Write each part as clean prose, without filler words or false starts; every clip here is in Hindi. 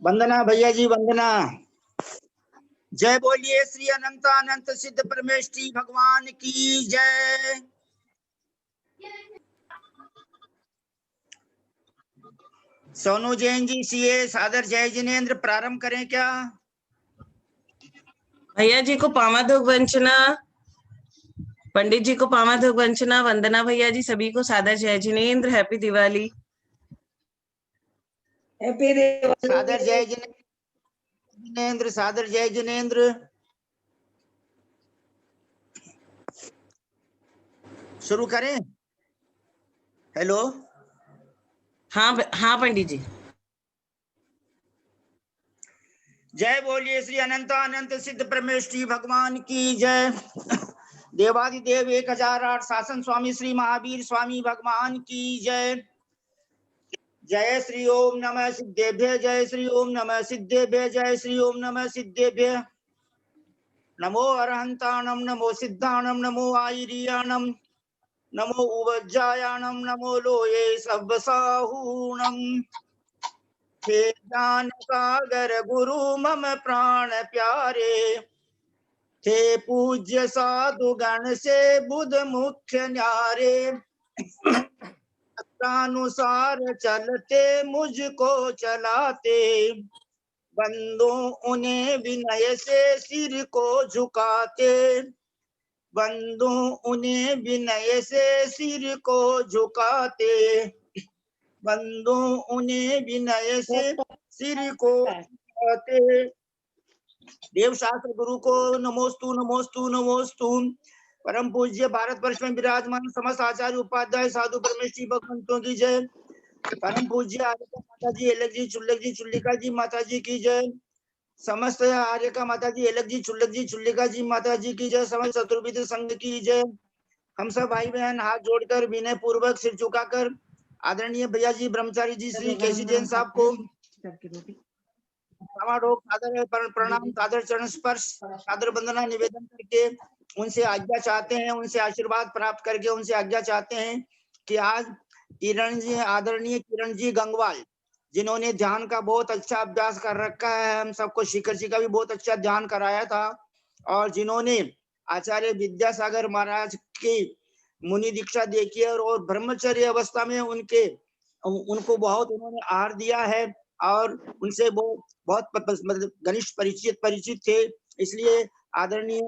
वंदना भैया जी, वंदना। जय बोलिए श्री अनंत अनंत सिद्ध परमेष्ठी भगवान की जय। सोनू जैन जी, सीए सादर जय जिनेन्द्र। प्रारंभ करें क्या? भैया जी को पामाधोक वंचना, पंडित जी को पामाधोक वंचना, वंदना भैया जी सभी को सादर जय जिनेन्द्र। हैप्पी दिवाली। हैप्पी दिवाली। सादर जय जिनेन्द्र, सादर जय जिनेन्द्र। शुरू करें? हेलो। हाँ पंडित जी। जय बोलिए श्री अनंत अनंत सिद्ध परमेष्ठी भगवान की जय। देवादिदेव 1008 शासन स्वामी श्री महावीर स्वामी भगवान की जय। जय श्री ओम नमः सिद्धेभ्य, जय श्री ओम नमः सिद्धेभ्य, जय श्री ओम नमः सिद्धेभ्य। नमो अरहंताणम, नमो सिद्धाणम, नमो आयरियाणम, नमो उवज्जायाणम, नमो लोये सब्बसाहूणम। हे ज्ञान सागर गुरु मम प्राण प्यारे, थे पूज्य साधु गण से बुध मुख्य न्यारे। अनुसार चलते मुझको चलाते, बंदो उन्हें विनय से सिर को झुकाते, बंदो उन्हें विनय से सिर को झुकाते, बंदो उन्हें विनय से सिर को झुकाते। देव शास्त्र गुरु को नमोस्तु नमोस्तु नमोस्तु। परम पूज्य भारत वर्ष में विराजमान समस्त आचार्य उपाध्याय साधु परमेष्ठी भगवंतों की जय। परम पूज्य आर्यका माता जी, एलक जी, चुल्लक जी, चुल्लिका जी माता जी की जय। समस्त आर्यका माता जी, एलक जी, चुल्लक जी, चुल्लिका जी माता जी की जय। समस्त चतुर्विध संघ की जय। हम सब भाई बहन हाथ जोड़कर विनय पूर्वक सिर झुकाकर आदरणीय भैया जी ब्रह्मचारी जी श्री केसी जैन साहब को सादर प्रणाम, सादर चरण स्पर्श, सादर वंदना निवेदन करके उनसे आज्ञा चाहते हैं, उनसे आशीर्वाद प्राप्त करके उनसे आज्ञा चाहते हैं कि आज किरण जी, आदरणीय किरण जी गंगवाल, जिन्होंने ध्यान का बहुत अच्छा अभ्यास कर रखा है, हम सबको शिखर जी का भी बहुत अच्छा ध्यान कराया था, और जिन्होंने आचार्य विद्यासागर महाराज की मुनि दीक्षा देखी है और ब्रह्मचर्य अवस्था में उनको बहुत उन्होंने आहार दिया है और उनसे बहुत घनिष्ठ परिचित थे। इसलिए आदरणीय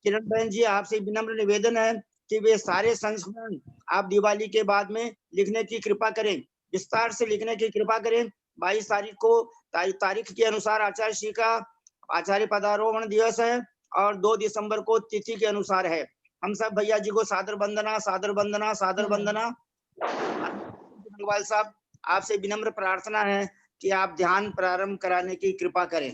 किरण बहन जी, आपसे विनम्र निवेदन है कि वे सारे संस्मरण आप दिवाली के बाद में लिखने की कृपा करें, विस्तार से लिखने की कृपा करें। 22 तारीख को तारीख के अनुसार आचार्य श्री का आचार्य पदारोहण दिवस है और 2 दिसंबर को तिथि के अनुसार है। हम सब भैया जी को सादर वंदना, सादर वंदना, सादर वंदना। गंगवाल साहब, आपसे विनम्र प्रार्थना है कि आप ध्यान प्रारंभ कराने की कृपा करें।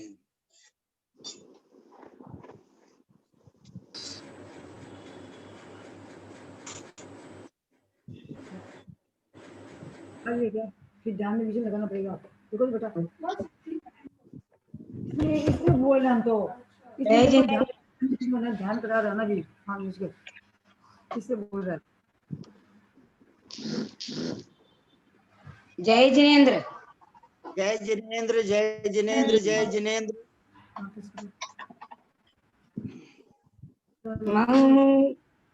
फिर ध्यान में विषय लगाना पड़ेगा आपको। देखो बेटा, इसमें बोल रहे हम तो ध्यान करा रहा ना भी। हाँ, इससे बोल रहा है। जय जिनेन्द्र, जय जिनेन्द्र, जय जिनेन्द्र, जय जिनेन्द्र।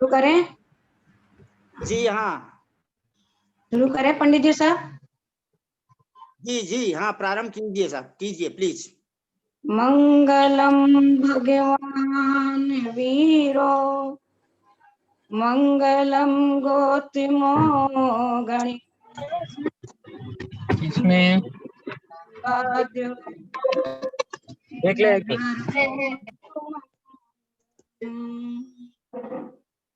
शुरू करें? जी हाँ, शुरू करें पंडित जी साहब? जी जी हाँ, प्रारंभ कीजिए साहब, कीजिए प्लीज। मंगलम भगवान वीरो, मंगलम गौतमो गणेश, इसमें देख ले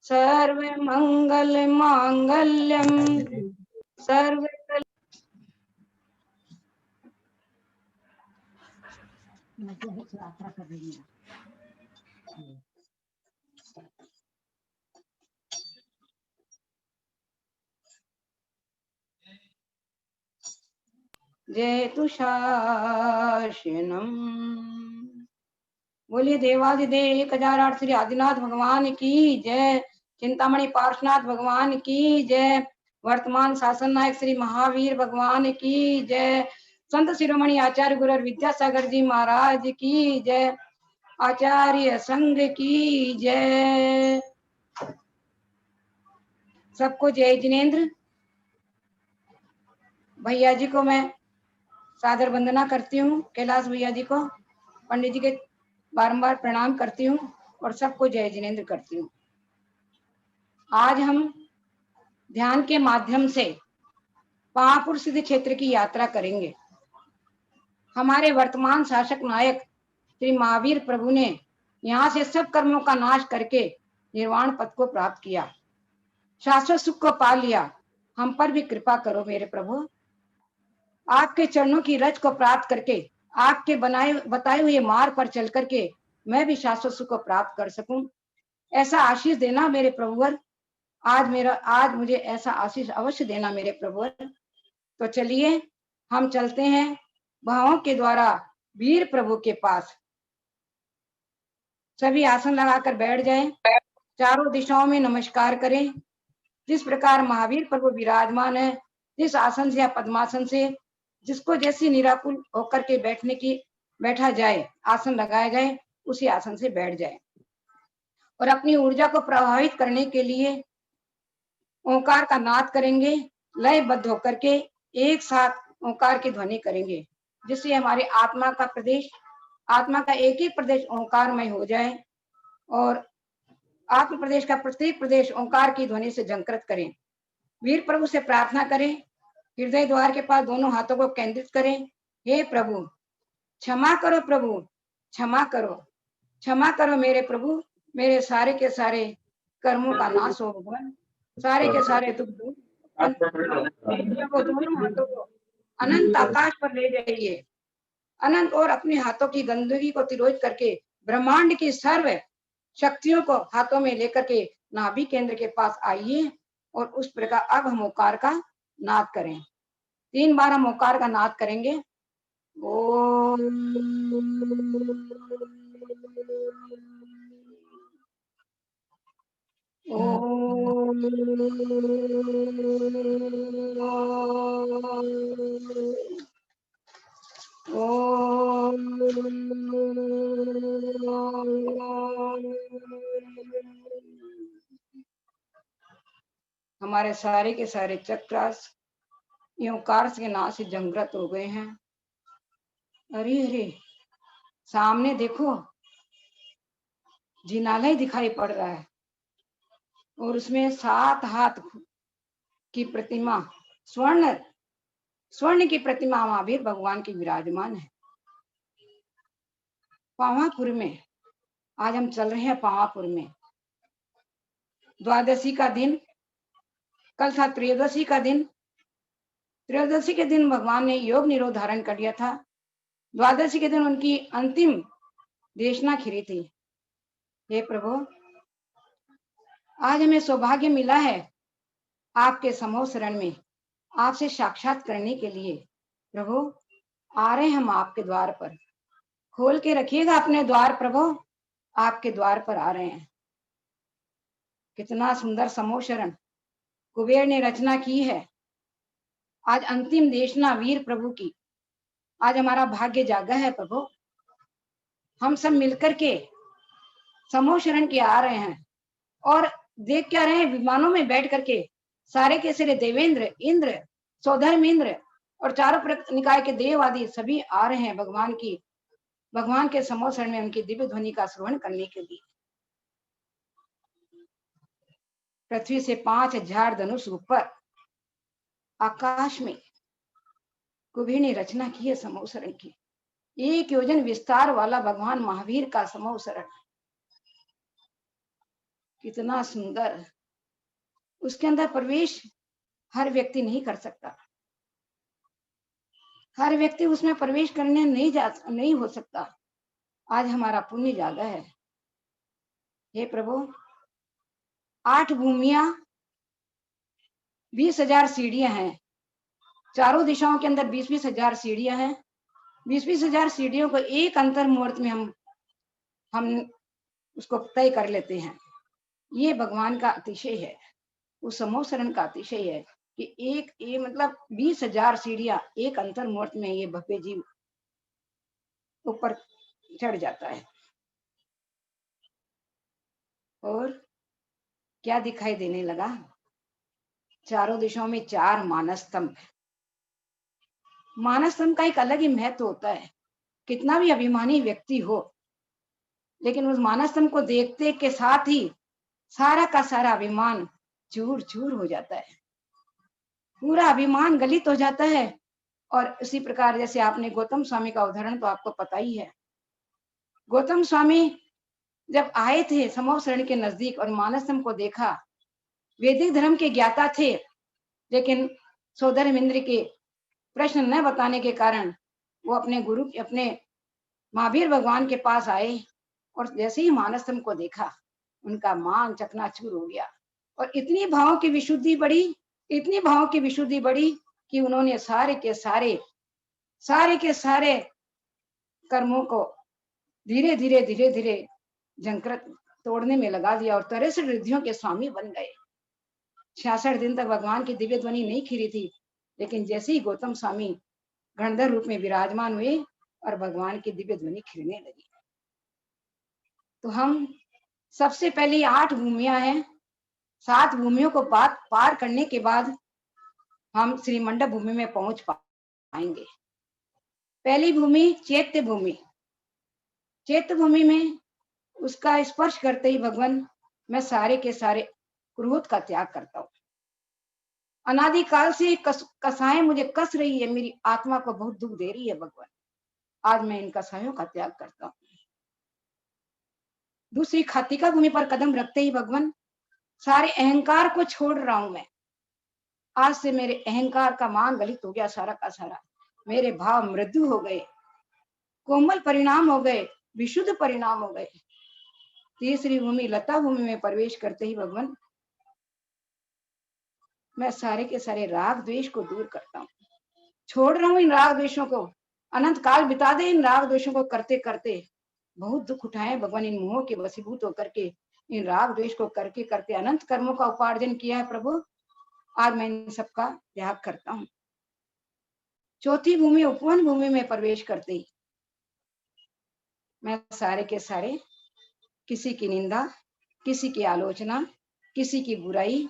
सर्व मंगल मांगल्यम सर्व जयतु शासनम। बोलिए देवादिदेव 1008 श्री आदिनाथ भगवान की जय। चिंतामणि पार्श्वनाथ भगवान की जय। वर्तमान शासन नायक श्री महावीर भगवान की जय। संत शिरोमणि आचार्य गुरु विद्यासागर जी महाराज की जय। आचार्य संघ की जय। सबको जय जिनेन्द्र। भैया जी को मैं सादर वंदना करती हूँ, कैलाश भैया जी को, पंडित जी के बारंबार प्रणाम करती हूँ और सबको जय जिनेन्द्र करती हूँ। आज हम ध्यान के माध्यम से पावापुर सिद्ध क्षेत्र की यात्रा करेंगे। हमारे वर्तमान शासक नायक श्री महावीर प्रभु ने यहाँ से सब कर्मों का नाश करके निर्वाण पद को प्राप्त किया, शाश्वत सुख को पा लिया। हम पर भी कृपा करो मेरे प्रभु। आपके चरणों की रज को प्राप्त करके आपके बताए हुए मार्ग पर चल करके मैं भी शाश्वत सुख को प्राप्त कर सकूं, ऐसा आशीष देना मेरे प्रभुवर। आज मुझे ऐसा आशीष अवश्य देना मेरे प्रभुवर। तो चलिए हम चलते हैं भावों के द्वारा वीर प्रभु के पास। सभी आसन लगाकर बैठ जाएं, चारों दिशाओं में नमस्कार करें। जिस प्रकार महावीर प्रभु विराजमान है, जिस आसन से या पद्मासन से जिसको जैसी निराकुल होकर के बैठा जाए, आसन लगाया जाए, उसी आसन से बैठ जाए और अपनी ऊर्जा को प्रभावित करने के लिए ओंकार का नाद करेंगे। लयबद्ध होकर के एक साथ ओंकार की ध्वनि करेंगे, जिससे हमारे आत्मा का एक ही प्रदेश ओंकारमय हो जाए और आत्म प्रदेश का प्रत्येक प्रदेश ओंकार की ध्वनि से झंकृत करें। वीर प्रभु से प्रार्थना करें, हृदय द्वार के पास दोनों हाथों को केंद्रित करें। हे प्रभु क्षमा करो, प्रभु क्षमा करो मेरे प्रभु। मेरे सारे के सारे कर्मों का नाश हो भगवान, सारे के सारे दुख दूर। दोनों हाथों को अनंत आकाश पर ले जाइए, अनंत, और अपने हाथों की गंदगी को तिरोध करके ब्रह्मांड की सर्व शक्तियों को हाथों में लेकर के नाभि केंद्र के पास आइए और उस प्रकार अब हम ओंकार का नाद करें। 3 बार हम ओंकार का नाद करेंगे। ओम ओम ओम। हमारे सारे के सारे चक्रास ओंकार के नाद से जागृत हो गए हैं। अरे अरे सामने देखो, जिनालय दिखाई पड़ रहा है और उसमें 7 हाथ की प्रतिमा, स्वर्ण की प्रतिमा महावीर भगवान की विराजमान है। पावापुर में आज हम चल रहे हैं। पावापुर में द्वादशी का दिन, कल था त्रयोदशी का दिन। त्रयोदशी के दिन भगवान ने योग निरोध धारण कर लिया था। द्वादशी के दिन उनकी अंतिम देशना खिरी थी। हे प्रभु, आज हमें सौभाग्य मिला है आपके समूह शरण में आपसे साक्षात करने के लिए। प्रभु आ रहे हम आपके द्वार पर, खोल के रखिएगा अपने द्वार। प्रभु आपके द्वार पर आ रहे हैं। कितना सुंदर समूह शरण कुबेर ने रचना की है। आज अंतिम देशना वीर प्रभु की, आज हमारा भाग्य जागा है। प्रभु हम सब मिलकर के समूह शरण के आ रहे हैं और देख क्या रहे हैं, विमानों में बैठ करके सारे के सारे देवेंद्र, इंद्र, सौधर्म इंद्र और चारों निकाय के देव आदि सभी आ रहे हैं भगवान के समूह शरण में उनकी दिव्य ध्वनि का श्रवण करने के लिए। पृथ्वी से 5000 धनुष ऊपर आकाश में कुबेर ने रचना की है समूह शरण की। 1 योजन विस्तार वाला भगवान महावीर का समूह शरण, कितना सुंदर। उसके अंदर प्रवेश हर व्यक्ति नहीं कर सकता, हर व्यक्ति उसमें प्रवेश करने नहीं हो सकता। आज हमारा पुण्य जागा है। हे प्रभु 8 भूमियां, 20,000 सीढ़ियां हैं। चारों दिशाओं के अंदर 20,000 सीढ़ियां हैं। 20,000 सीढ़ियों को एक अंतर मुहूर्त में हम उसको तय कर लेते हैं। ये भगवान का अतिशय है, उस समूह शरण का अतिशय है। कि एक ये मतलब 20,000 सीढ़ियां एक अंतर मुहूर्त में ये भव्य जीव ऊपर चढ़ जाता है। और क्या दिखाई देने लगा? चारों दिशाओं में 4 मानस स्तंभ। मानस स्तंभ का एक अलग ही महत्व होता है। कितना भी अभिमानी व्यक्ति हो, लेकिन उस मानस स्तंभ को देखते के साथ ही सारा का सारा अभिमान चूर चूर हो जाता है, पूरा अभिमान गलित हो जाता है। और इसी प्रकार जैसे आपने गौतम स्वामी का उदाहरण तो आपको पता ही है। गौतम स्वामी जब आए थे समोह शरण के नजदीक और मानस स्तंभ को देखा, वैदिक धर्म के ज्ञाता थे, लेकिन सौधर्मेंद्र के प्रश्न न बताने के कारण वो अपने गुरु अपने महावीर भगवान के पास आए और जैसे ही मानस स्तंभ को देखा, उनका मान चकनाचूर हो गया। और इतनी भावों की विशुद्धि बढ़ी, इतनी भावों की विशुद्धि बढ़ी कि उन्होंने सारे के सारे कर्मों को धीरे धीरे जंकृत तोड़ने में लगा दिया और 63 रिद्धियों के स्वामी बन गए। 66 दिन तक भगवान की दिव्य ध्वनि नहीं खिली थी, लेकिन जैसे ही गौतम स्वामी गणधर रूप में विराजमान हुए और भगवान की दिव्य ध्वनि खिलने लगी। तो हम सबसे पहले 8 भूमियां हैं, 7 भूमियों को पार करने के बाद हम श्री मंडप भूमि में पहुंच पाएंगे। पहली भूमि चैत्य भूमि। चैत्य भूमि में उसका स्पर्श करते ही भगवान मैं सारे के सारे क्रोध का त्याग करता हूँ। अनादिकाल से कसाएं मुझे कस रही है, मेरी आत्मा को बहुत दुख दे रही है भगवान, आज मैं इन कसायों का त्याग करता हूँ। दूसरी खातिका भूमि पर कदम रखते ही भगवान सारे अहंकार को छोड़ रहा हूं मैं। आज से मेरे अहंकार का मान गलित हो गया सारा का सारा, मेरे भाव मृदु हो गए, कोमल परिणाम हो गए, विशुद्ध परिणाम हो गए। तीसरी भूमि लता भूमि में प्रवेश करते ही भगवान मैं सारे के सारे राग द्वेष को दूर करता हूँ, छोड़ रहा हूँ इन राग द्वेषों को। अनंत काल बिता दे इन राग द्वेषों को करते करते, बहुत दुख उठाए भगवान इन मोह के वशीभूत होकर के, इन राग द्वेष को करके करके अनंत कर्मों का उपार्जन किया है प्रभु, आज मैं इन सबका त्याग करता हूँ। चौथी भूमि उपवन भूमि में प्रवेश करते ही मैं सारे के सारे किसी की निंदा, किसी की आलोचना, किसी की बुराई,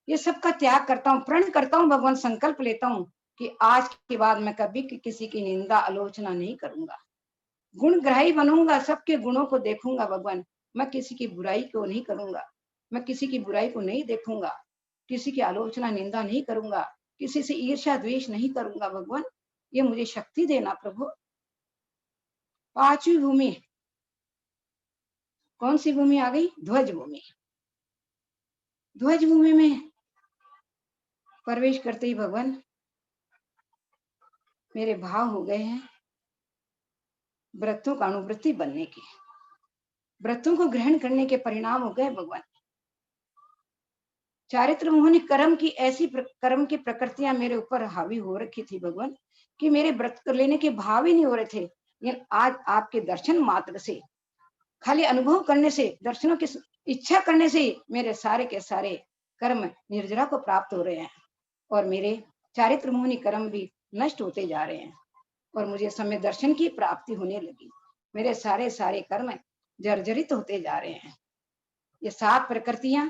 ये सबका त्याग करता हूँ, प्रण करता हूँ भगवान, संकल्प लेता हूँ कि आज के बाद मैं कभी किसी की निंदा आलोचना नहीं करूंगा, गुणग्राही बनूंगा, सबके गुणों को देखूंगा भगवान, मैं किसी की बुराई को नहीं करूंगा, मैं किसी की बुराई को नहीं देखूंगा, किसी की आलोचना निंदा नहीं करूंगा, किसी से ईर्ष्या द्वेष नहीं करूंगा भगवान, ये मुझे शक्ति देना प्रभु। पांचवी भूमि कौन सी भूमि आ गई? ध्वज भूमि। ध्वज भूमि में प्रवेश करते ही भगवान मेरे भाव हो गए हैं व्रतों का अनुवृत्ति बनने के, व्रतों को ग्रहण करने के परिणाम हो गए भगवान। चारित्र मोहनी कर्म की ऐसी कर्म की प्रकृतियां मेरे ऊपर हावी हो रखी थी भगवान कि मेरे व्रत लेने के भाव ही नहीं हो रहे थे, लेकिन आज आपके दर्शन मात्र से, खाली अनुभव करने से, दर्शनों की इच्छा करने से मेरे सारे के सारे कर्म निर्जरा को प्राप्त हो रहे हैं और मेरे चारित्र मोहनी कर्म भी नष्ट होते जा रहे हैं और मुझे समय दर्शन की प्राप्ति होने लगी। मेरे सारे सारे कर्म जर्जरित होते जा रहे हैं। ये 7 प्रकृतियां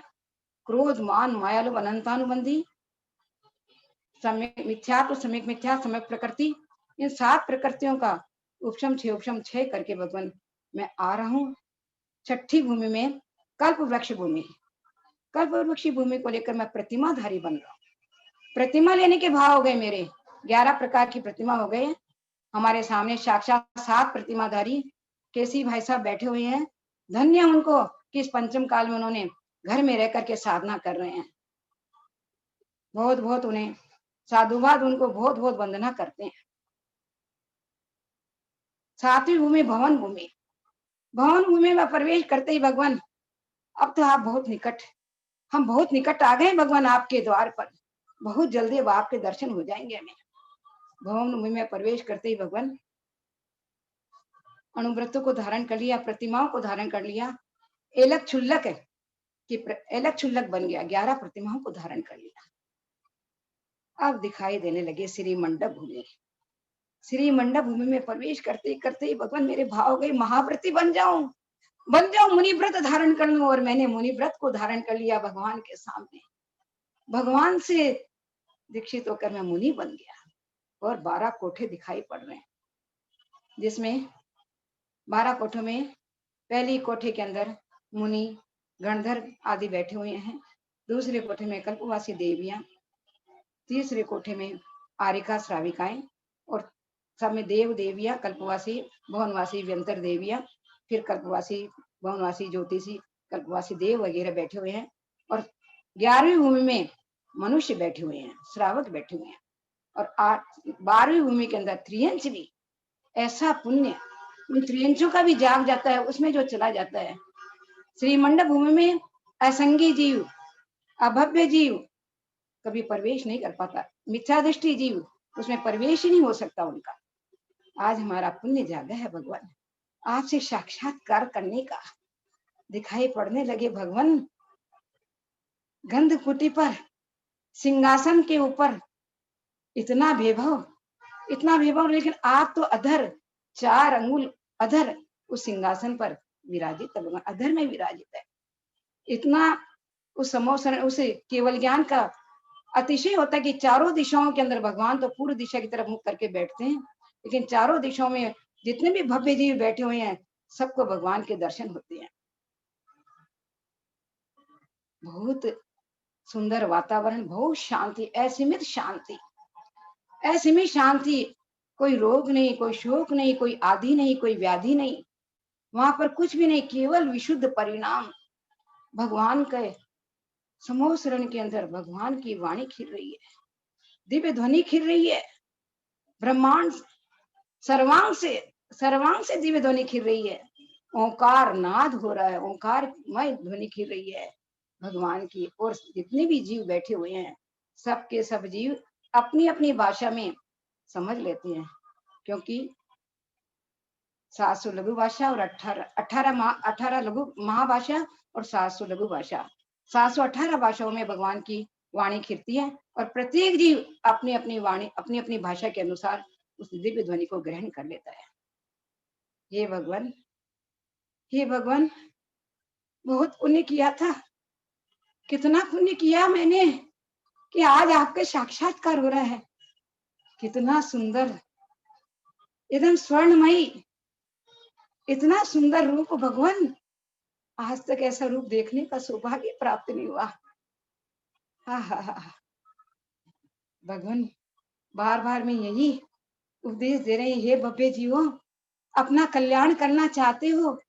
क्रोध मान माया लोभ अनंतानुबंधी सम्यक मिथ्या तो सम्यक मिथ्या सम्यक प्रकृति, इन 7 प्रकृतियों का उपशम क्षय करके भगवान मैं आ रहा हूँ। छठी भूमि में कल्प वृक्ष भूमि, कल्प वृक्ष भूमि को लेकर मैं प्रतिमाधारी बन रहा हूँ। प्रतिमा लेने के भाव हो गए, मेरे 11 प्रकार की प्रतिमा हो गए। हमारे सामने साक्षात 7 प्रतिमाधारी केसी भाई साहब बैठे हुए हैं, धन्य उनको कि इस पंचम काल में उन्होंने घर में रह करके साधना कर रहे हैं। बहुत बहुत उन्हें साधुवाद, उनको बहुत बहुत वंदना करते हैं। 7वीं भूमि भवन भूमि। भवन भूमि में प्रवेश करते ही भगवान अब तो आप बहुत निकट, हम बहुत निकट आ गए भगवान आपके द्वार पर, बहुत जल्दी अब आपके दर्शन हो जाएंगे हमें। भवन भूमि में प्रवेश करते ही भगवान अनुव्रतों को धारण कर लिया, प्रतिमाओं को धारण कर लिया, एलक छुल्लक बन गया, 11 प्रतिमाओं को धारण कर लिया। अब दिखाई देने लगे श्री मंडप भूमि। श्री मंडप भूमि में प्रवेश करते करते ही भगवान मेरे भाव गए, महाव्रती बन जाऊं, मुनि व्रत धारण कर लूं। और मैंने मुनि व्रत को धारण कर लिया भगवान के सामने। भगवान से दीक्षित होकर मैं मुनि बन गया और 12 कोठे दिखाई पड़ रहे हैं, जिसमें 12 कोठों में पहली कोठे के अंदर मुनि गणधर आदि बैठे हुए हैं, दूसरे कोठे में कल्पवासी देवियां, तीसरे कोठे में आरिका श्राविकाएं, और सब में देव देवियां, कल्पवासी भवनवासी व्यंतर देवियां, फिर कल्पवासी भवनवासी ज्योतिषी कल्पवासी देव वगैरह बैठे हुए हैं। और 11वीं भूमि में मनुष्य बैठे हुए हैं, श्रावक बैठे हुए हैं। और 12वीं भूमि के अंदर त्रियंच भी, ऐसा पुण्य उन त्रियंचों का भी जाग जाता है, उसमें जो चला जाता है। श्री मंडप भूमि में असंगी जीव, अभव्य जीव कभी प्रवेश नहीं कर पाता, मिथ्या दृष्टि जीव उसमें प्रवेश ही नहीं हो सकता उनका। आज हमारा पुण्य जागा है भगवान, आपसे साक्षात्कार करने का। दिखाई पड़ने लगे भगवान गंध कुटी पर, सिंहासन के ऊपर इतना वैभव, लेकिन आप तो अधर 4 अंगुल अधर उस सिंहासन पर विराजित है भगवान, अधर में विराजित है। इतना उस समोसन, उसे केवल ज्ञान का अतिशय होता है कि चारों दिशाओं के अंदर भगवान तो पूर्व दिशा की तरफ मुख करके बैठते हैं, लेकिन चारों दिशाओं में जितने भी भव्य जीव बैठे हुए हैं सबको भगवान के दर्शन होते हैं। बहुत सुंदर वातावरण, बहुत शांति, असीमित शांति, असीमित शांति। कोई रोग नहीं, कोई शोक नहीं, कोई आदि नहीं, कोई व्याधि नहीं, वहां पर कुछ भी नहीं, केवल विशुद्ध परिणाम। भगवान के समूह शरण के अंदर भगवान की वाणी खिल रही है, दिव्य ध्वनि खिल रही है, ब्रह्मांड सर्वांग से दिव्य ध्वनि खिल रही है, ओंकार नाद हो रहा है, ओंकारमय ध्वनि खिल रही है भगवान की। और जितने भी जीव बैठे हुए हैं सबके सब जीव अपनी अपनी भाषा में समझ लेते हैं, क्योंकि 700 लघु भाषा और 18 लघु महाभाषा और 700 लघु भाषा, 718 भाषाओं में भगवान की वाणी खिलती है। और प्रत्येक जीव अपनी अपनी वाणी, अपनी अपनी भाषा के अनुसार उस दिव्य ध्वनि को ग्रहण कर लेता है। हे भगवान, हे भगवान, बहुत पुण्य किया था, कितना पुण्य किया मैंने कि आज आपके साक्षात्कार हो रहा है। कितना सुंदर, एकदम स्वर्णमयी, इतना सुंदर रूप भगवान, आज तक ऐसा रूप देखने का सौभाग्य प्राप्त नहीं हुआ। भगवान बार बार में यही उपदेश दे रहे हैं, हे भव्य जीवों, अपना कल्याण करना चाहते हो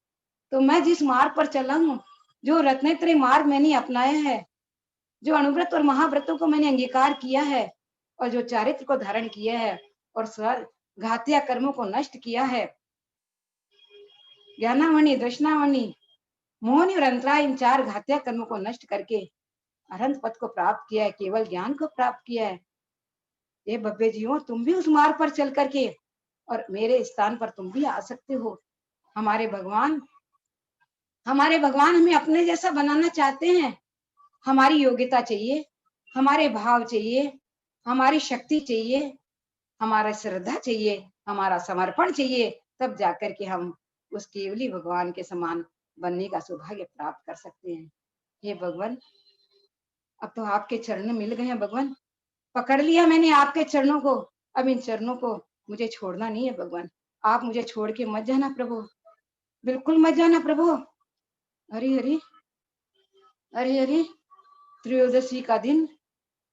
तो मैं जिस मार्ग पर चला हूं, जो रत्नत्रय मार्ग मैंने अपनाया है, जो अनुव्रत और महाव्रतों को मैंने अंगीकार किया है, और जो चारित्र को धारण किया है, और घातिया कर्मों को नष्ट किया है, ज्ञानावनी, दर्शनावनी, मोहनी और अंतराय, इन 4 घातिया कर्मों को नष्ट करके अनंत पद को प्राप्त किया है, केवल ज्ञान को प्राप्त किया है। ये भव्य जीवों, तुम भी उस मार्ग पर चल करके और मेरे स्थान पर तुम भी आ सकते हो। हमारे भगवान हमें अपने जैसा बनाना चाहते हैं। हमारी योग्यता चाहिए, हमारे भाव चाहिए, हमारी शक्ति चाहिए, हमारा श्रद्धा चाहिए, हमारा समर्पण चाहिए, तब जाकर के हम उस केवली भगवान के समान बनने का सौभाग्य प्राप्त कर सकते हैं। हे भगवान, अब तो आपके चरण मिल गए हैं भगवान, पकड़ लिया मैंने आपके चरणों को, अब इन चरणों को मुझे छोड़ना नहीं है भगवान। आप मुझे छोड़ के मत जाना प्रभु, बिल्कुल मत जाना प्रभु। हरि हरि हरि हरि। त्रयोदशी का दिन,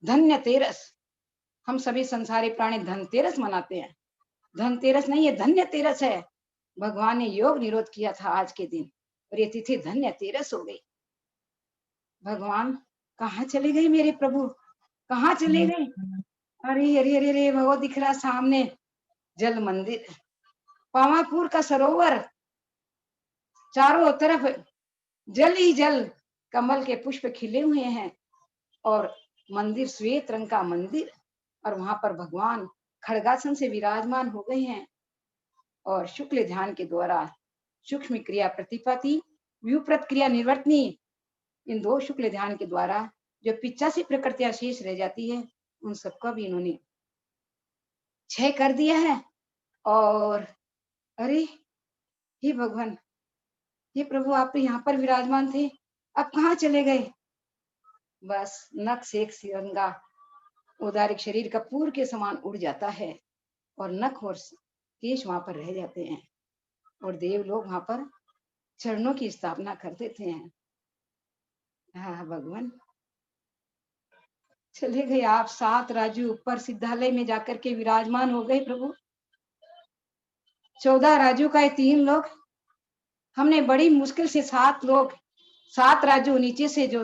धन्यतेरस, हम सभी संसारी प्राणी धनतेरस मनाते हैं। धनतेरस नहीं, ये धन्यतेरस है। भगवान ने योग निरोध किया था आज के दिन, और ये तिथि धन्यतेरस हो गई। भगवान कहाँ चले गए मेरे प्रभु, कहाँ चले गए? अरे अरे अरे अरे, भगवत दिख रहा सामने, जल मंदिर, पावापुर का सरोवर, चारों तरफ जल ही जल, कमल के पुष्प खिले हुए हैं, और मंदिर श्वेत रंग का मंदिर, और वहां पर भगवान खड़गासन से विराजमान हो गए हैं। और शुक्ल ध्यान के द्वारा सूक्ष्म क्रिया प्रतिपाती, व्युप्रत क्रिया निर्वर्तनी, इन 2 शुक्ल ध्यान के द्वारा जो 85 प्रकृतियां शेष रह जाती है, उन सबका भी इन्होंने क्षय कर दिया है। और अरे हे भगवान, हे प्रभु, आप तो यहाँ पर विराजमान थे, अब कहाँ चले गए? बस नख से एक सिरंगा उदारिक शरीर कपूर के समान उड़ जाता है और नख और केश वहां पर रह जाते हैं और देव लोग वहां पर चरणों की स्थापना कर देते हैं। हाँ भगवान, चले गए आप। 7 राजू ऊपर सिद्धालय में जाकर के विराजमान हो गए प्रभु। 14 राजू का 3 लोग, हमने बड़ी मुश्किल से 7 लोग, 7 राजू नीचे से जो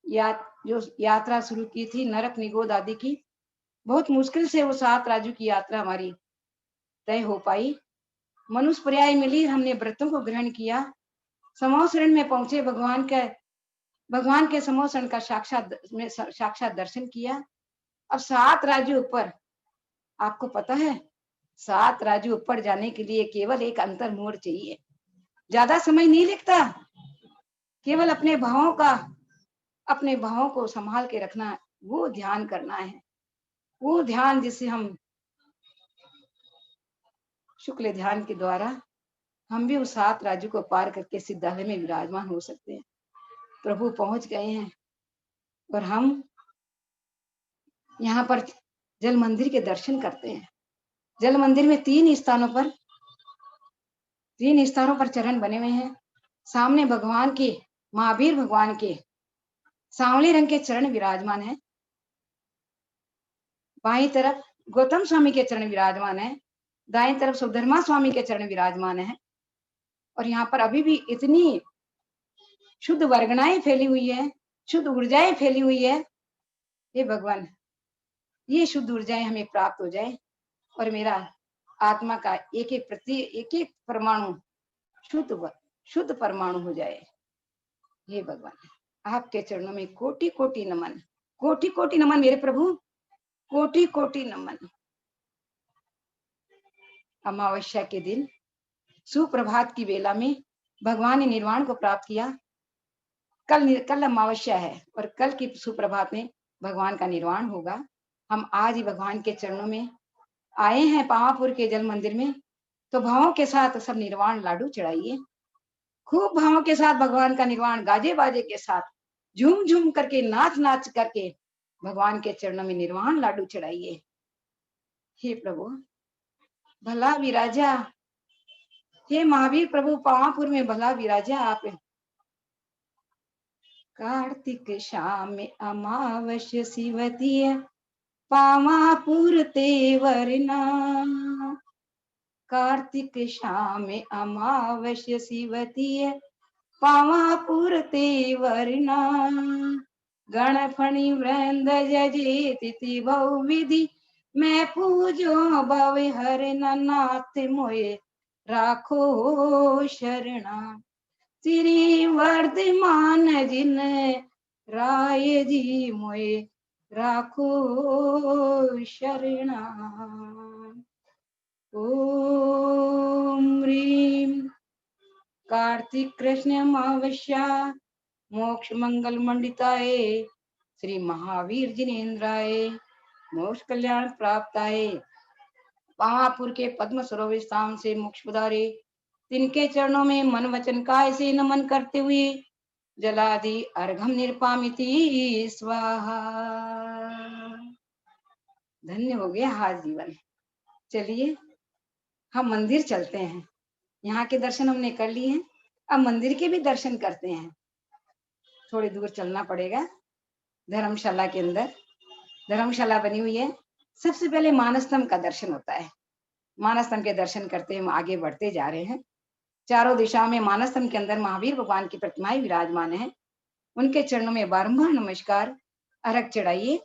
यात्रा शुरू की थी नरक निगोद आदि की, बहुत मुश्किल से वो 7 राजू की यात्रा हमारी तय हो पाई। मनुष्य पर्याय मिली, हमने व्रतों को ग्रहण किया, समोशरण में पहुंचे, भगवान के समोशरण का साक्षात दर्शन किया। अब 7 राजू ऊपर, आपको पता है 7 राजू ऊपर जाने के लिए केवल एक अंतर मोड़ चाहिए, ज्यादा समय नहीं लगता। केवल अपने भावों को संभाल के रखना, वो ध्यान करना है, वो ध्यान जिसे हम शुक्ल ध्यान के द्वारा हम भी उस 7 राजू को पार करके सिद्धालय में विराजमान हो सकते हैं। प्रभु पहुंच गए हैं और हम यहाँ पर जल मंदिर के दर्शन करते हैं। जल मंदिर में 3 स्थानों पर चरण बने हुए हैं। सामने भगवान के, महावीर भगवान के सांवले रंग के चरण विराजमान है। बाईं तरफ गौतम स्वामी के चरण विराजमान है, दाएं तरफ सुधर्मा स्वामी के चरण विराजमान है। और यहाँ पर अभी भी इतनी शुद्ध वर्गणाएं फैली हुई है, शुद्ध ऊर्जाएं फैली हुई है। हे भगवान, ये शुद्ध ऊर्जाएं हमें प्राप्त हो जाए और मेरा आत्मा का एक एक परमाणु शुद्ध परमाणु हो जाए। हे भगवान, आपके चरणों में कोटि कोटि नमन, कोटि कोटि नमन मेरे प्रभु, कोटि कोटि नमन। अमावस्या के दिन सुप्रभात की वेला में भगवान ने निर्वाण को प्राप्त किया। कल अमावस्या है और कल की सुप्रभात में भगवान का निर्वाण होगा। हम आज ही भगवान के चरणों में आए हैं पावापुर के जल मंदिर में, तो भावों के साथ सब निर्वाण लाडू चढ़ाइए, खूब भावों के साथ भगवान का निर्वाण गाजे बाजे के साथ झूम झूम करके नाच करके भगवान के चरणों में निर्वाण लाडू चढ़ाइए। हे प्रभु भला विराजा, हे महावीर प्रभु पावापुर में भला विराजा आप। कार्तिक शाम अमावस्या शिवतीय पावापुर ते वरना, कार्तिक शाम अमावस्या शिवतीय पावापुर ते वरना, गणफणि वृंद जजे तिथि बहु विधि, मैं पूजो भव हर नाथ मोए राखो शरणा, श्री वर्धमान जिन राय जी मोए राखो शरणा। ओम ह्रीम कार्तिक कृष्ण अमावस्या मोक्ष मंगल मंडिताय श्री महावीर जिनेन्द्राय मोक्ष कल्याण प्राप्ताय, पावापुर के पद्म सरोवर स्थान से मोक्ष पधारे तिनके चरणों में मन वचन काय से नमन करते हुए जलादि अर्घम निर्पामिति स्वाहा। धन्य हो गया हाथ जीवन। चलिए हम मंदिर चलते हैं, यहाँ के दर्शन हमने कर लिए हैं, अब मंदिर के भी दर्शन करते हैं। थोड़ी दूर चलना पड़ेगा। धर्मशाला के अंदर धर्मशाला बनी हुई है। सबसे पहले मानस्तंभ का दर्शन होता है। मानस्तंभ के दर्शन करते हम आगे बढ़ते जा रहे हैं। चारों दिशाओं में मानस्तंभ के अंदर महावीर भगवान की प्रतिमाएं विराजमान है। उनके चरणों में बारंबार नमस्कार, अर्घ चढ़ाइए।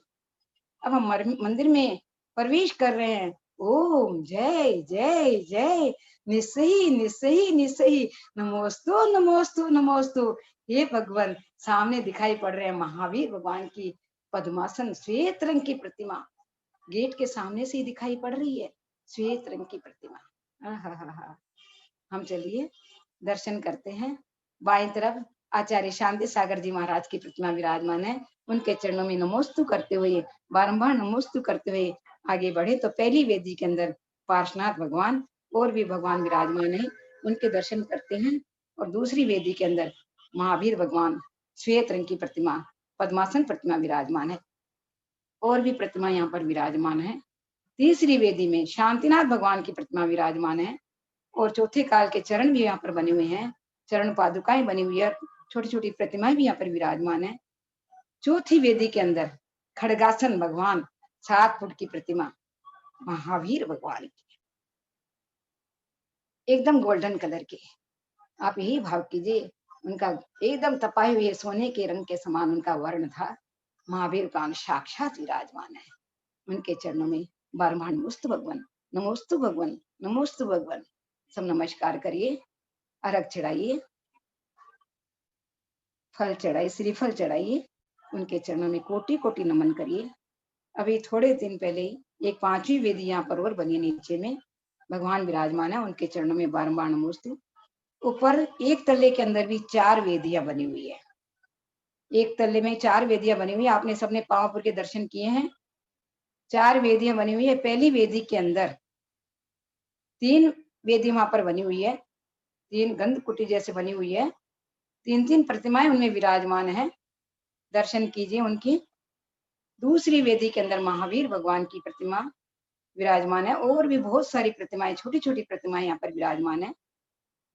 अब हम मंदिर में प्रवेश कर रहे हैं। ओम जय जय जय निस्सही निस्सही निस्सही नमोस्तु नमोस्तु नमोस्तु। हे भगवान, सामने दिखाई पड़ रहे हैं महावीर भगवान की पद्मासन श्वेत रंग की प्रतिमा। गेट के सामने से ही दिखाई पड़ रही है श्वेत रंग की प्रतिमा। हम चलिए दर्शन करते हैं। बाईं तरफ आचार्य शांति सागर जी महाराज की प्रतिमा विराजमान है। उनके चरणों में नमोस्तु करते हुए, बारंबार नमोस्तु करते हुए आगे बढ़े तो पहली वेदी के अंदर पार्श्वनाथ भगवान और भी भगवान विराजमान है, उनके दर्शन करते हैं। और दूसरी वेदी के अंदर महावीर भगवान श्वेत रंग की प्रतिमा, पद्मासन प्रतिमा विराजमान है, और भी प्रतिमा यहाँ पर विराजमान है। तीसरी वेदी में शांतिनाथ भगवान की प्रतिमा विराजमान है, और चौथे काल के चरण भी यहाँ पर बने हुए हैं, चरण पादुकाएं बनी हुई है, छोटी छोटी प्रतिमाएं भी यहाँ पर विराजमान है। चौथी वेदी के अंदर खड़गासन भगवान 7 फुट की प्रतिमा महावीर भगवान की, एकदम गोल्डन कलर के। आप यही भाव कीजिए, उनका एकदम तपाए हुए सोने के रंग के समान उनका वर्ण था। महावीर भगवान साक्षात विराजमान है, उनके चरणों में बारंबार नमोस्तु भगवान, नमोस्तु भगवान, नमोस्तु भगवान। सब नमस्कार करिए, अर्घ चढ़ाइए, फल चढ़ाइए, श्रीफल चढ़ाइए, उनके चरणों में कोटि कोटि नमन करिए। अभी थोड़े दिन पहले ही एक 5वीं वेदी यहाँ पर और बनी, नीचे में भगवान विराजमान है, उनके चरणों में बारंबार नमोस्तु। ऊपर एक तल्ले के अंदर भी 4 वेदियां बनी हुई है, एक तल्ले में 4 वेदियां बनी हुई है। आपने सबने पावापुर के दर्शन किए हैं। 4 वेदियां बनी हुई है। पहली वेदी के अंदर 3 वेदी वहां पर बनी हुई है, 3 गंध कुटी जैसे बनी हुई है, 3 प्रतिमाएं उनमें विराजमान है, दर्शन कीजिए उनकी। दूसरी वेदी के अंदर महावीर भगवान की प्रतिमा विराजमान है, और भी बहुत सारी प्रतिमाएं, छोटी छोटी प्रतिमाएं यहाँ पर विराजमान है।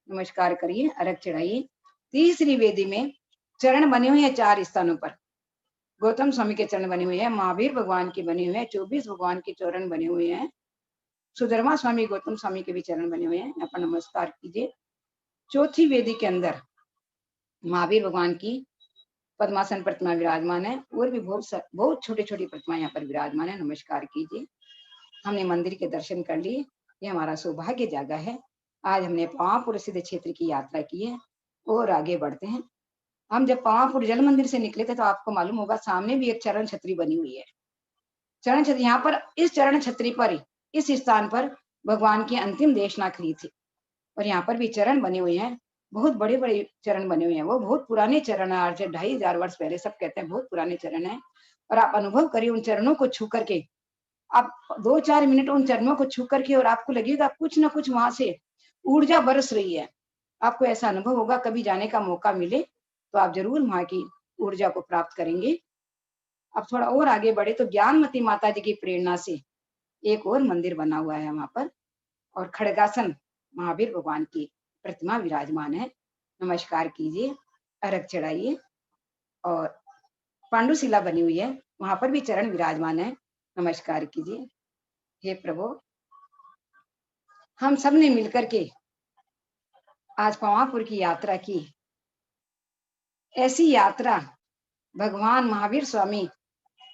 नमस्कार करिए, अर्घ चढ़ाइए। तीसरी वेदी में चरण बने हुए हैं 4 स्थानों पर। गौतम स्वामी के चरण बने हुए हैं, महावीर भगवान की बने हुए हैं, 24 भगवान के चरण बने हुए हैं, सुधर्मा स्वामी, गौतम स्वामी के भी चरण बने हुए हैं, यहाँ पर नमस्कार कीजिए। चौथी वेदी के अंदर महावीर भगवान की पद्मासन प्रतिमा विराजमान है, और भी बहुत छोटी छोटी प्रतिमा यहाँ पर विराजमान है, नमस्कार कीजिए। हमने मंदिर के दर्शन कर लिए, ये हमारा सौभाग्य जागा है। आज हमने पावापुर सिद्ध क्षेत्र की यात्रा की है, और आगे बढ़ते हैं। हम जब पावापुर जल मंदिर से निकले थे तो आपको मालूम होगा सामने भी एक चरण छतरी बनी हुई है। चरण छतरी यहाँ पर, इस चरण छतरी पर, इस स्थान पर भगवान की अंतिम देशना करी थी, और यहाँ पर भी चरण बने हुए हैं, बहुत बड़े बड़े चरण बने हुए हैं। वो बहुत पुराने चरण है, आज से 2500 वर्ष पहले, सब कहते हैं बहुत पुराने चरण है। और आप अनुभव करिए उन चरणों को छू करके, आप 2-4 मिनट उन चरणों को छू करके, और आपको लगेगा कुछ ना कुछ वहां से ऊर्जा बरस रही है। आपको ऐसा अनुभव होगा, कभी जाने का मौका मिले तो आप जरूर वहां की ऊर्जा को प्राप्त करेंगे। अब थोड़ा और आगे बढ़े तो ज्ञानमती माता जी की प्रेरणा से एक और मंदिर बना हुआ है वहां पर, और खड़गासन महावीर भगवान की प्रतिमा विराजमान है। नमस्कार कीजिए, अर्घ चढ़ाइए। और पांडुशिला बनी हुई है, वहां पर भी चरण विराजमान है, नमस्कार कीजिए। हे प्रभु, हम सब ने मिलकर के आज पावापुर की यात्रा की। ऐसी यात्रा भगवान महावीर स्वामी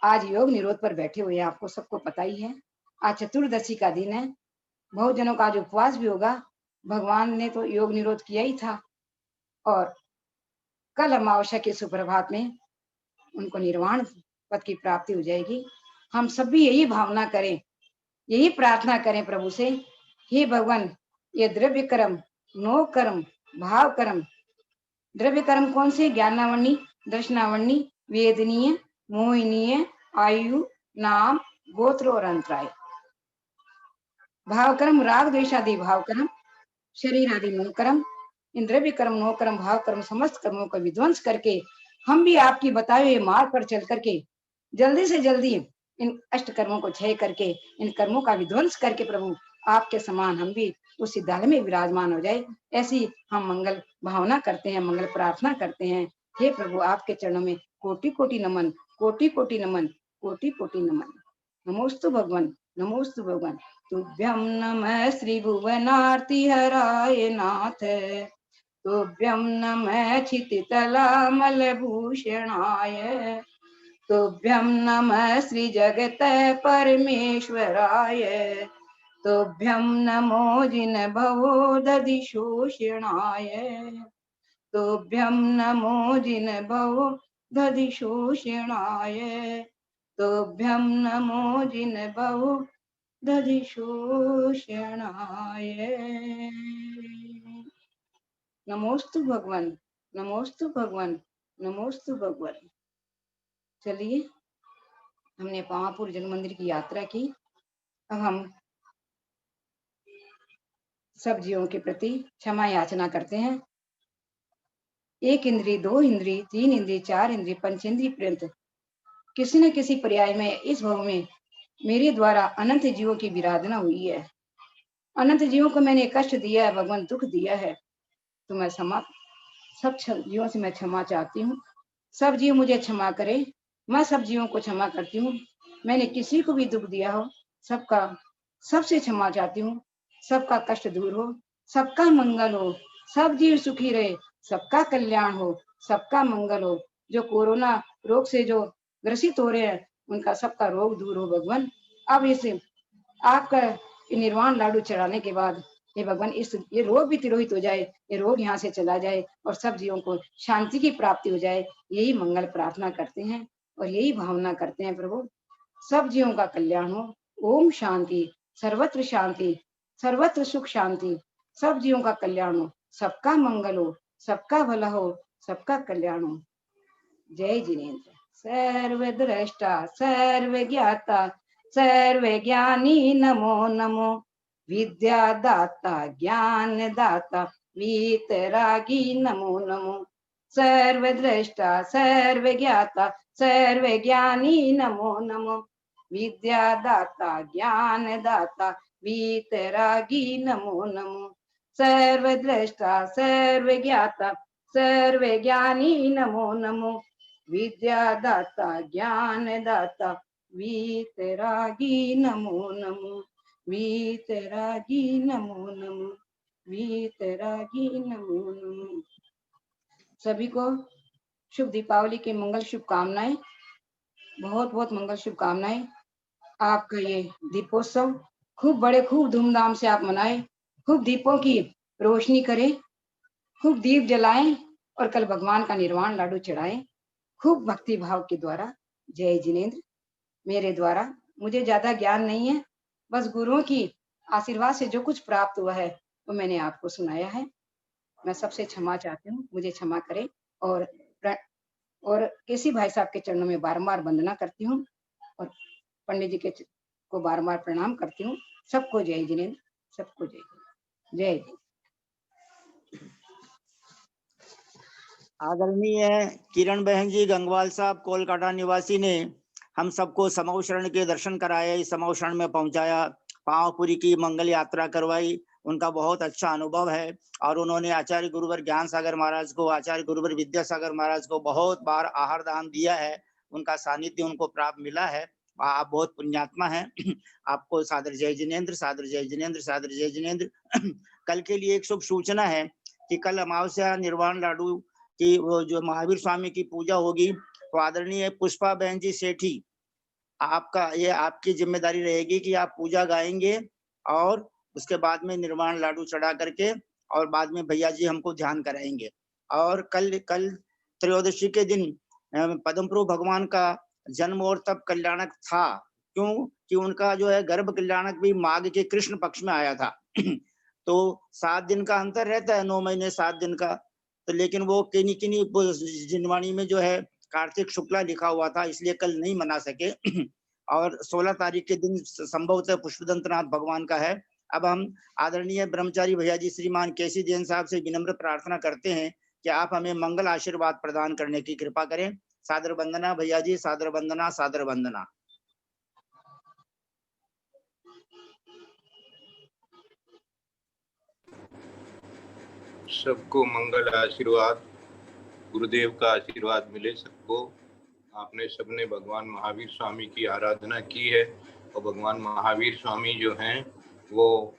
आज योग निरोध पर बैठे हुए हैं, आपको सबको पता ही है। आज चतुर्दशी का दिन है, बहुत जनों का आज उपवास भी होगा। भगवान ने तो योग निरोध किया ही था, और कल अमावस्या के सुप्रभात में उनको निर्वाण पद की प्राप्ति हो जाएगी। हम सब भी यही भावना करें, यही प्रार्थना करें प्रभु से, हे भगवान, ये द्रव्य कर्म, नो कर्म, भाव कर्म। द्रव्य कर्म कौन से? ज्ञानावणी, दर्शनावणी, वेदनीय, मोहनीय, आयु, नाम, गोत्र और अंतराय। भाव कर्म राग द्वेष आदि भाव कर्म, शरीर आदि नो कर्म। इन द्रव्य कर्म, नो कर्म, भाव कर्म समस्त कर्मों का विध्वंस करके हम भी आपकी बताए हुए मार्ग पर चल करके जल्दी से जल्दी इन अष्ट कर्मों को क्षय करके, इन कर्मों का विध्वंस करके प्रभु आपके समान हम भी उस सिद्धालय में विराजमान हो जाए, ऐसी हम मंगल भावना करते हैं, मंगल प्रार्थना करते हैं। हे प्रभु, आपके चरणों में कोटि कोटि नमन, कोटि कोटि नमन, कोटि कोटि नमन। नमोस्तु भगवान, नमोस्तु भगवान। तुभ्यं नमः श्री भुवनार्ति हराय नाथ, तुभ्यं नमः क्षितितलामल भूषणाय, तुभ्यं नमः श्री जगत परमेश्वराय, तुभ्यं नमो जिन भवोदधि शोषणाय, तुभ्यं नमो जिन भवोदधि शोषणाय, तुभ्यं नमो जिन भवोदधि शोषणाय। नमोस्तु भगवान, नमोस्तु भगवान, नमोस्तु भगवान। चलिए, हमने पावापुर जन मंदिर की यात्रा की। अब हम सब जीवों के प्रति क्षमा याचना करते हैं। एक इंद्री, दो इंद्री, तीन इंद्री, चार इंद्री, पंचेंद्री पर्यंत किसी न किसी पर्याय में इस भव में मेरे द्वारा अनंत जीवों की विराधना हुई है। अनंत जीवों को मैंने कष्ट दिया है, भगवान दुख दिया है, तो मैं सब जीवों से मैं क्षमा चाहती हूँ। सब जीव मुझे क्षमा करे, मैं सब जीवों को क्षमा करती हूँ। मैंने किसी को भी दुख दिया हो, सबसे क्षमा चाहती हूँ। सबका कष्ट दूर हो, सबका मंगल हो, सब जीव सुखी रहे, सबका कल्याण हो, सबका मंगल हो। जो कोरोना रोग से जो ग्रसित हो रहे हैं, उनका सबका रोग दूर हो भगवान। अब इस आपका निर्वाण लाडू चढ़ाने के बाद हे भगवान, ये रोग भी तिरोहित हो जाए, ये रोग यहाँ से चला जाए और सब जीवों को शांति की प्राप्ति हो जाए। यही मंगल प्रार्थना करते हैं और यही भावना करते हैं प्रभु। सब जीवों का कल्याण हो। ओम शांति, सर्वत्र सुख शांति। सब जीवों का कल्याण हो, सबका मंगल हो, सबका भला हो, सबका कल्याण हो। जय जिनेन्द्र। सर्वद्रष्टा सर्वज्ञाता सर्वज्ञानी नमो नमो। विद्यादाता ज्ञानदाता वीतरागी नमो नमो। सर्वद्रष्टा सर्वज्ञाता सर्वज्ञानी नमो नमो। विद्यादाता ज्ञानदाता वीतरागी नमो नमो। सर्वद्रष्टा सर्वज्ञाता सर्वज्ञानी नमो नमो। विद्यादाता ज्ञानदाता वीतरागी नमो नमो। वीतरागी नमो नमो। वीतरागी नमो नमो। सभी को शुभ दीपावली की मंगल शुभकामनाएं। बहुत बहुत मंगल शुभकामनाएं। आपका ये दीपोत्सव खूब धूमधाम से आप मनाएं, खूब दीपों की रोशनी करें, खूब दीप जलाएं और कल भगवान का निर्वाण लाडू चढ़ाएं, खूब भक्ति भाव के द्वारा। जय जिनेन्द्र। मेरे द्वारा मुझे ज्यादा ज्ञान नहीं है, बस गुरुओं की आशीर्वाद से जो कुछ प्राप्त हुआ है वो मैंने आपको सुनाया है। मैं सबसे क्षमा चाहती हूँ, मुझे क्षमा करें। और केसी भाई साहब के चरणों में बारंबार वंदना करती हूँ और पंडित जी को बारंबार प्रणाम करती हूँ। सबको जय जिनेन्द्र, सबको जय जिनेन्द्र। जय जिनेन्द्र। आदरणीय किरण बहन जी गंगवाल साहब कोलकाता निवासी ने हम सबको समूह शरण के दर्शन कराए, इस समूह शरण में पहुंचाया, पावापुरी की मंगल यात्रा करवाई। उनका बहुत अच्छा अनुभव है और उन्होंने आचार्य गुरुवर ज्ञान सागर महाराज को, आचार्य गुरुवर विद्यासागर महाराज को बहुत बार आहार दान दिया है। उनका सानिध्य उनको प्राप्त मिला है। आप बहुत पुण्यात्मा हैं। आपको सादर जय जिनेन्द्र, सादर जय जिनेन्द्र, सादर जय जिनेन्द्र। कल के लिए एक शुभ सूचना है कि कल अमावस्या निर्वाण लाडू की वो जो महावीर स्वामी की पूजा होगी, तो आदरणीय पुष्पा बहन जी सेठी, आपकी जिम्मेदारी रहेगी कि आप पूजा गाएंगे और उसके बाद में निर्वाण लाडू चढ़ा करके और बाद में भैया जी हमको ध्यान कराएंगे। और कल त्रयोदशी के दिन पद्म प्रभु भगवान का जन्म और तब कल्याणक था, क्यों कि उनका जो है गर्भ कल्याणक भी माघ के कृष्ण पक्ष में आया था। तो 7 दिन का अंतर रहता है, 9 महीने 7 दिन का। तो लेकिन वो किन्हीं जिनवाणी में जो है कार्तिक शुक्ला लिखा हुआ था, इसलिए कल नहीं मना सके। और 16 तारीख के दिन संभवतः पुष्पदंतनाथ भगवान का है। अब हम आदरणीय ब्रह्मचारी भैया जी श्रीमान केसी जैन साहब से विनम्र प्रार्थना करते हैं कि आप हमें मंगल आशीर्वाद प्रदान करने की कृपा करें। सादर वंदना भैया जी, सादर वंदना, सादर वंदना। सबको मंगल आशीर्वाद, गुरुदेव का आशीर्वाद मिले सबको। आपने सबने भगवान महावीर स्वामी की आराधना की है और भगवान महावीर स्वामी जो हैं वो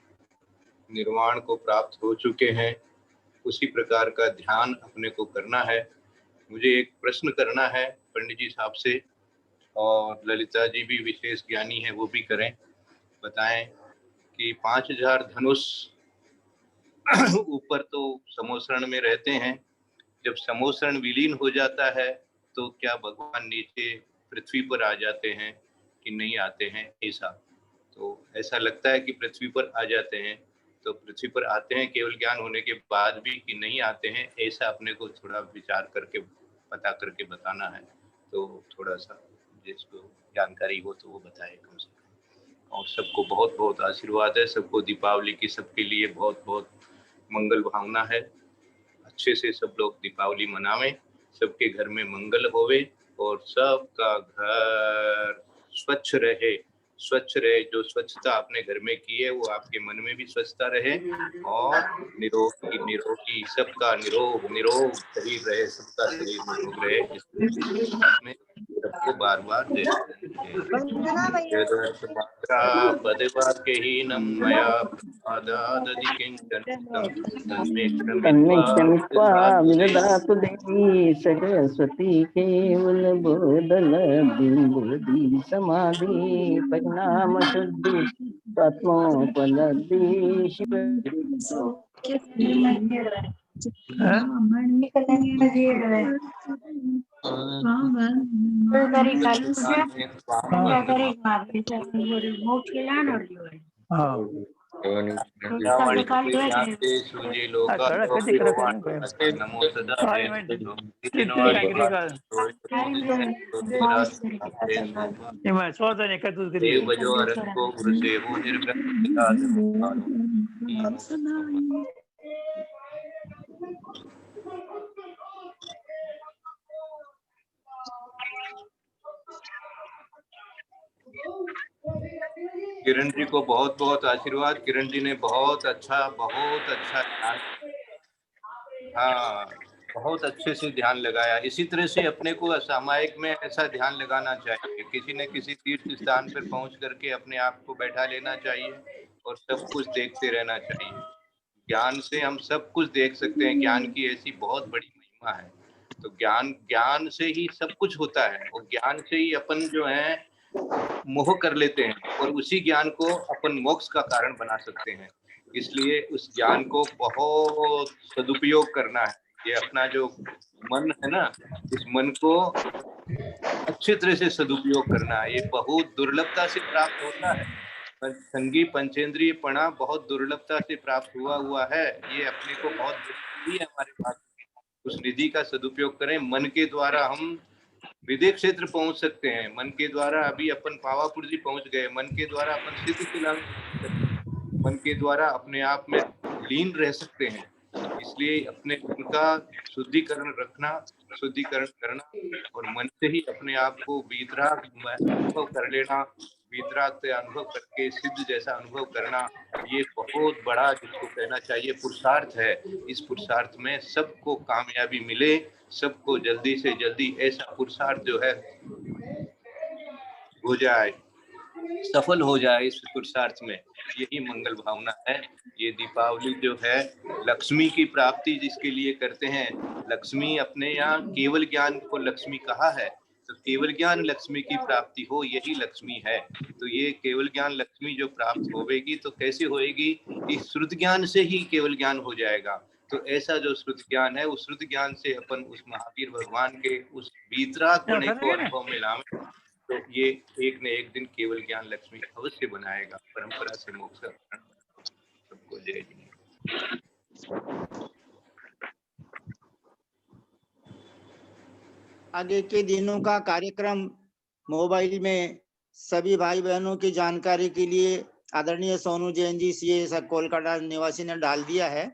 निर्वाण को प्राप्त हो चुके हैं। उसी प्रकार का ध्यान अपने को करना है। मुझे एक प्रश्न करना है पंडित जी साहब से, और ललिता जी भी विशेष ज्ञानी है, वो भी करें। बताएं कि 5000 धनुष ऊपर तो समोसरण में रहते हैं, जब समोसरण विलीन हो जाता है तो क्या भगवान नीचे पृथ्वी पर आ जाते हैं कि नहीं आते हैं? ऐसा तो ऐसा लगता है कि पृथ्वी पर आ जाते हैं, तो पृथ्वी पर आते हैं केवल ज्ञान होने के बाद भी कि नहीं आते हैं, ऐसा अपने को थोड़ा विचार करके पता करके बताना है। तो थोड़ा सा जिसको जानकारी हो तो वो बताए कम से कम। और सबको बहुत बहुत आशीर्वाद है, सबको दीपावली की सबके लिए बहुत बहुत मंगल भावना है। अच्छे से सब लोग दीपावली मनावें, सबके घर में मंगल होवे और सबका घर स्वच्छ रहे। स्वच्छ रहे, जो स्वच्छता आपने घर में की है वो आपके मन में भी स्वच्छता रहे और निरोगी निरोगी सबका निरोग शरीर रहे, सबका शरीर निरोग रहे। इसमें सबको बार बार जय पदवाक्यहीनं मया प्रसादादधि किंचन तन्मे तन्मेक्षमित्वा विदधातु देवी सरस्वती केवल बोधन बिंबुदी समाधि परिणाम शुद्धि तत्मोपलब्धि शिव। नमो सदा देव बजो अरन को गुरुसेवो किरण जी को बहुत बहुत आशीर्वाद। किरण जी ने बहुत अच्छा ध्यान, हाँ बहुत अच्छे से ध्यान लगाया। इसी तरह से अपने को सामायिक में ऐसा ध्यान लगाना चाहिए। किसी न किसी तीर्थ स्थान पर पहुंच करके अपने आप को बैठा लेना चाहिए और सब कुछ देखते रहना चाहिए। ज्ञान से हम सब कुछ देख सकते हैं, ज्ञान की ऐसी बहुत बड़ी महिमा है। तो ज्ञान से ही सब कुछ होता है और ज्ञान से ही अपन जो है मोह कर लेते हैं और उसी ज्ञान को अपन मोक्ष का कारण बना सकते हैं। इसलिए उस ज्ञान को बहुत सदुपयोग करना है। ये अपना जो मन है ना, इस मन को अच्छी तरह से सदुपयोग करना है। ये बहुत दुर्लभता से प्राप्त होता है। संगी पंचेंद्रिय पणा बहुत दुर्लभता से प्राप्त हुआ है। ये अपने को बहुत निधि है हमारे पास। उस निधि का सदुपयोग करें। मन के द्वारा हम विदेह क्षेत्र पहुंच सकते हैं। मन के द्वारा अभी अपन पावापुर जी पहुंच गए। मन के द्वारा अपन सिद्ध किला, मन के द्वारा अपने आप में लीन रह सकते हैं। इसलिए अपने मन का शुद्धिकरण करना और मन से ही अपने आप को वीतराग अनुभव कर लेना, वीतराग से अनुभव करके सिद्ध जैसा अनुभव करना, ये बहुत बड़ा जिसको कहना चाहिए पुरुषार्थ है। इस पुरुषार्थ में सबको कामयाबी मिले, सबको जल्दी से जल्दी ऐसा पुरुषार्थ जो है हो जाए, सफल हो जाए इस पुरुषार्थ में। यही मंगल भावना है। ये दीपावली जो है लक्ष्मी की प्राप्ति जिसके लिए करते हैं। लक्ष्मी अपने यहाँ केवल ज्ञान को लक्ष्मी कहा है, तो केवल ज्ञान लक्ष्मी की प्राप्ति हो, यही लक्ष्मी है। तो ये केवल ज्ञान लक्ष्मी जो प्राप्त होगी तो कैसे होएगी? इस श्रुत ज्ञान से ही केवल ज्ञान हो जाएगा। तो ऐसा जो श्रुत ज्ञान है, उस श्रुत ज्ञान से अपन उस महावीर भगवान के उस वीतराग गुण को अनुभव में लाएं, तो ये एक न एक दिन केवल ज्ञान लक्ष्मी अवश्य बनाएगा। परंपरा से मोक्ष का सबको जय जी। आगे के दिनों का कार्यक्रम मोबाइल में सभी भाई बहनों की जानकारी के लिए आदरणीय सोनू जैन जी सीए कोलकाता निवासी ने डाल दिया है,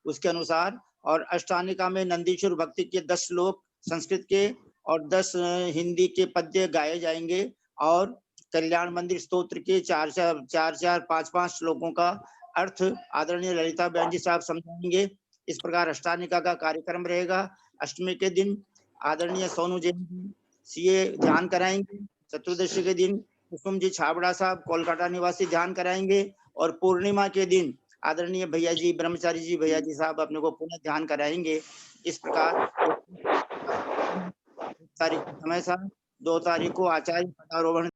उसके अनुसार। और अष्टानिका में नंदीश्वर भक्ति के 10 श्लोक संस्कृत के और 10 हिंदी के पद्य गाए जाएंगे और कल्याण मंदिर स्तोत्र के 4-5 श्लोकों का अर्थ आदरणीय ललिता बहन जी साहब समझाएंगे। इस प्रकार अष्टानिका का कार्यक्रम रहेगा। अष्टमी के दिन आदरणीय सोनू जैन जी सीए ध्यान कराएंगे। चतुर्दशी के दिन कुसुम जी छाबड़ा साहब कोलकाता निवासी ध्यान कराएंगे और पूर्णिमा के दिन आदरणीय भैया जी ब्रह्मचारी जी भैया जी साहब अपने को पुनः ध्यान कराएंगे। इस प्रकार तारीख समय साहब 2 तारीख को आचार्य पदारोहण